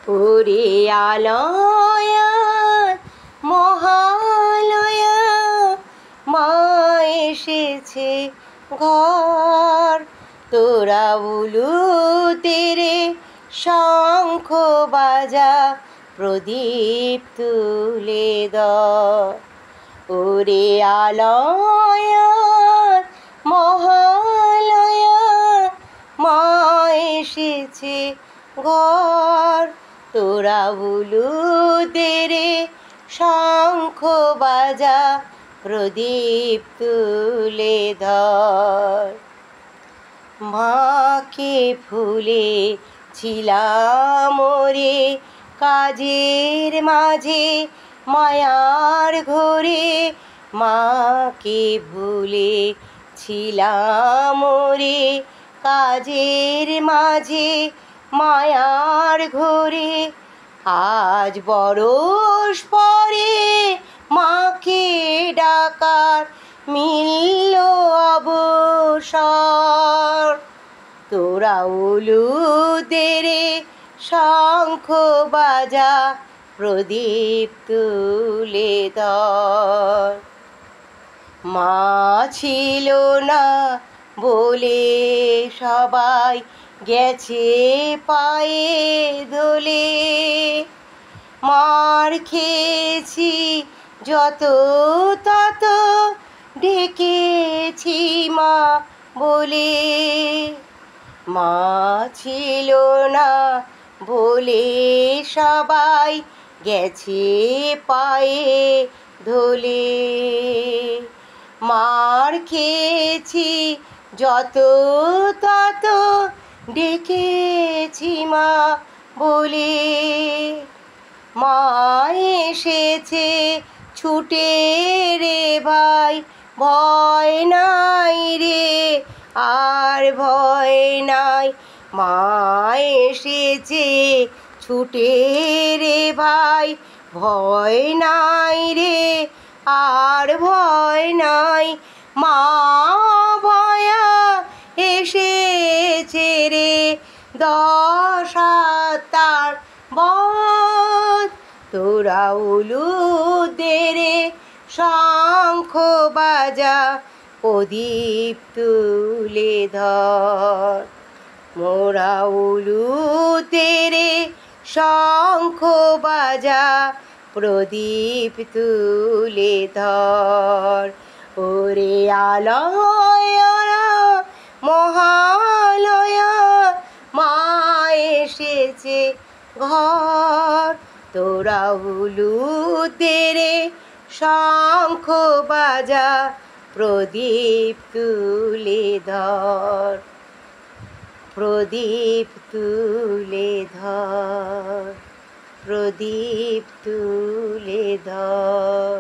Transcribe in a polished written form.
ওরে আলয়া মহালয়া মা এসেছে ঘর, তোরা উলু তেরে শঙ্খ বাজা প্রদীপ তুলে দাও। ওরে আলয়া মহালয়া মা এসেছে ঘর, তোরা উলু তেরে শঙ্খ বাজা প্রদীপ তুলে ধর। মাকে ভুলে ছিলাম ওরে কাজের মাঝে মায়ার ঘরে, মাকে ভুলে ছিলাম ওরে কাজের মাঝে মায়ার ঘরে। আজ বরষ পরে মাকে ডাকার মিলল অবসর, তোরা উলু তেরে শঙ্খ বাজা প্রদীপ তুলে ধর। মা ছিল না বলে সবাই গেছে পায়ে দোলে, মার খেয়েছি যত তত ডেকেছি মা বলে। মা ছিল না বলে সবাই গেছে পায়ে ধুলে, মার খেয়েছি যত তত ডেকেছি মা বলে। মা এসেছে ছুটে রে ভাই, ভয় নাই রে আর ভয় নাই। মা এসেছে ছুটে রে ভাই, ভয় নাই রে আর ভয় নাই। মা ভয়া এসেছে রে দশ তার বধ, তোরা উলু তেরে শঙ্খ বাজা প্রদীপ তুলে ধর। মোরা উলু তেরে শঙ্খ বাজা প্রদীপ তুলে ধর। ওরে আলয়া মহালয়া মা এসেছে ঘর, তোরা উলু তেরে শঙ্খ বাজা প্রদীপ তুলে ধর, প্রদীপ তুলে ধর, প্রদীপ তুলে ধর।